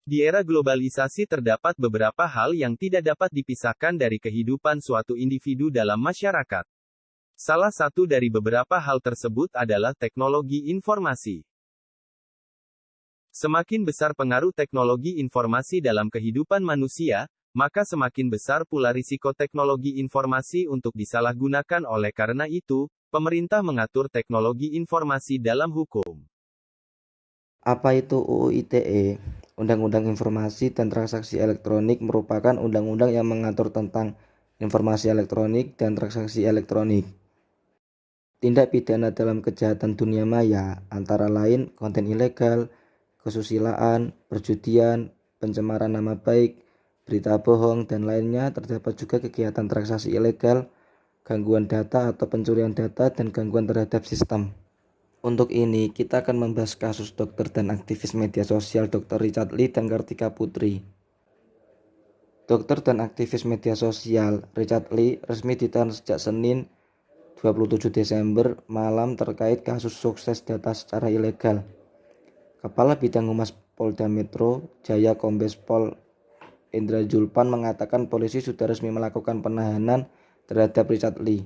Di era globalisasi terdapat beberapa hal yang tidak dapat dipisahkan dari kehidupan suatu individu dalam masyarakat. Salah satu dari beberapa hal tersebut adalah teknologi informasi. Semakin besar pengaruh teknologi informasi dalam kehidupan manusia, maka semakin besar pula risiko teknologi informasi untuk disalahgunakan. Oleh karena itu, pemerintah mengatur teknologi informasi dalam hukum. Apa itu UU ITE? Undang-Undang Informasi dan Transaksi Elektronik merupakan undang-undang yang mengatur tentang informasi elektronik dan transaksi elektronik. Tindak pidana dalam kejahatan dunia maya antara lain konten ilegal, kesusilaan, perjudian, pencemaran nama baik, berita bohong, dan lainnya. Terdapat juga kegiatan transaksi ilegal, gangguan data atau pencurian data, dan gangguan terhadap sistem. Untuk ini, kita akan membahas kasus dokter dan aktivis media sosial Dr. Richard Lee dan Kartika Putri. Dokter dan aktivis media sosial Richard Lee resmi ditahan sejak Senin 27 Desember malam terkait kasus sukses data secara ilegal. Kepala Bidang Humas Polda Metro Jaya Kombes Pol Indra Julpan mengatakan polisi sudah resmi melakukan penahanan terhadap Richard Lee.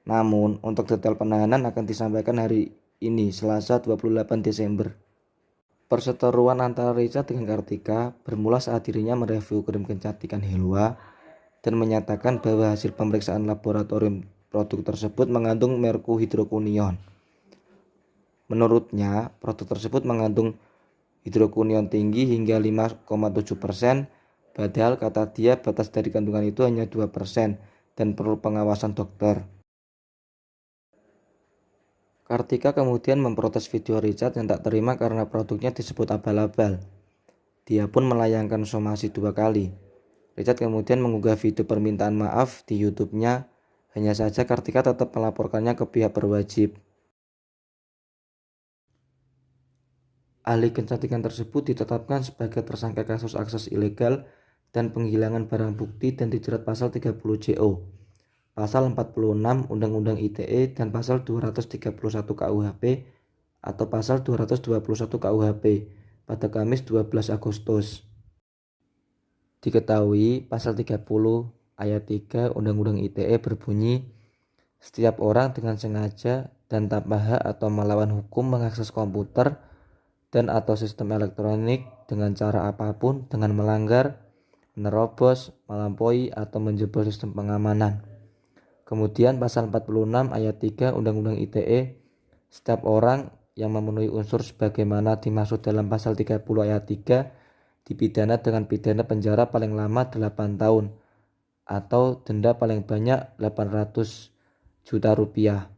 Namun, untuk detail penahanan akan disampaikan hari ini, Selasa 28 Desember. Perseteruan antara Richard dengan Kartika bermula saat dirinya mereview krim kecantikan Helwa dan menyatakan bahwa hasil pemeriksaan laboratorium produk tersebut mengandung merkuhidrokunion. Menurutnya, produk tersebut mengandung hidrokunion tinggi hingga 5,7%, padahal kata dia batas dari kandungan itu hanya 2% dan perlu pengawasan dokter. Kartika kemudian memprotes video Richard yang tak terima karena produknya disebut abal-abal. Dia pun melayangkan somasi 2 kali. Richard kemudian mengunggah video permintaan maaf di YouTube-nya. Hanya saja Kartika tetap melaporkannya ke pihak berwajib. Ahli kecantikan tersebut ditetapkan sebagai tersangka kasus akses ilegal dan penghilangan barang bukti dan dijerat pasal 30 JO, pasal 46 Undang-Undang ITE dan pasal 231 KUHP atau pasal 221 KUHP pada Kamis 12 Agustus. Diketahui pasal 30 ayat 3 Undang-Undang ITE berbunyi, setiap orang dengan sengaja dan tanpa hak atau melawan hukum mengakses komputer dan atau sistem elektronik dengan cara apapun dengan melanggar, menerobos, melampaui, atau menjebol sistem pengamanan. Kemudian pasal 46 ayat 3 Undang-Undang ITE, setiap orang yang memenuhi unsur sebagaimana dimaksud dalam pasal 30 ayat 3 dipidana dengan pidana penjara paling lama 8 tahun atau denda paling banyak 800 juta rupiah.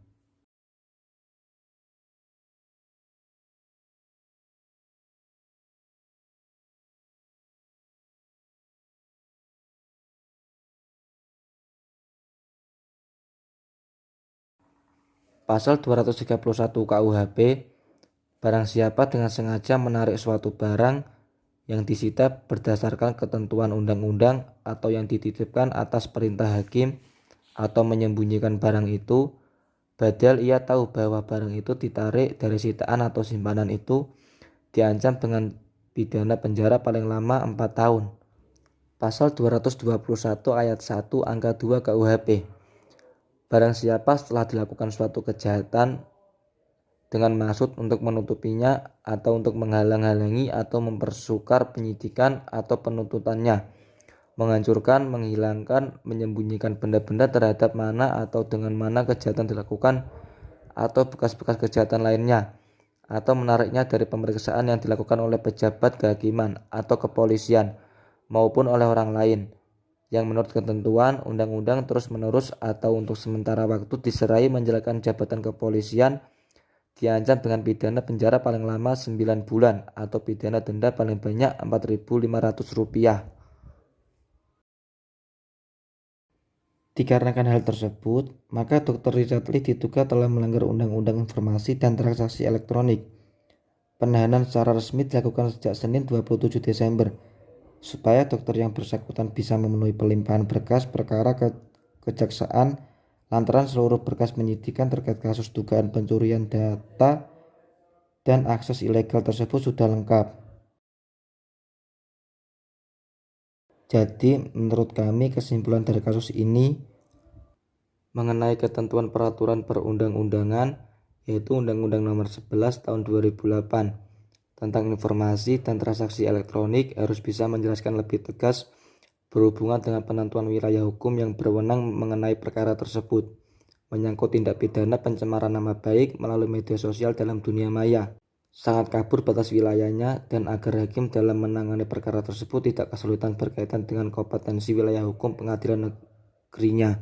Pasal 231 KUHP, barang siapa dengan sengaja menarik suatu barang yang disita berdasarkan ketentuan undang-undang atau yang dititipkan atas perintah hakim atau menyembunyikan barang itu, padahal ia tahu bahwa barang itu ditarik dari sitaan atau simpanan itu, diancam dengan pidana penjara paling lama 4 tahun. Pasal 221 ayat 1 angka 2 KUHP. Barang siapa setelah dilakukan suatu kejahatan dengan maksud untuk menutupinya atau untuk menghalang-halangi atau mempersukar penyidikan atau penuntutannya, menghancurkan, menghilangkan, menyembunyikan benda-benda terhadap mana atau dengan mana kejahatan dilakukan atau bekas-bekas kejahatan lainnya, atau menariknya dari pemeriksaan yang dilakukan oleh pejabat kehakiman atau kepolisian maupun oleh orang lain yang menurut ketentuan undang-undang terus-menerus atau untuk sementara waktu diserai menjalankan jabatan kepolisian, diancam dengan pidana penjara paling lama 9 bulan atau pidana denda paling banyak Rp4.500. Dikarenakan hal tersebut, maka Dr. Richard Lee diduga telah melanggar Undang-Undang Informasi dan Transaksi Elektronik. Penahanan secara resmi dilakukan sejak Senin 27 Desember, supaya dokter yang bersangkutan bisa memenuhi pelimpahan berkas perkara ke kejaksaan lantaran seluruh berkas penyidikan terkait kasus dugaan pencurian data dan akses ilegal tersebut sudah lengkap. Jadi menurut kami kesimpulan dari kasus ini mengenai ketentuan peraturan perundang-undangan yaitu Undang-Undang Nomor 11 Tahun 2008 tentang informasi dan transaksi elektronik harus bisa menjelaskan lebih tegas berhubungan dengan penentuan wilayah hukum yang berwenang mengenai perkara tersebut, menyangkut tindak pidana pencemaran nama baik melalui media sosial dalam dunia maya. Sangat kabur batas wilayahnya dan agar hakim dalam menangani perkara tersebut tidak kesulitan berkaitan dengan kompetensi wilayah hukum pengadilan negerinya.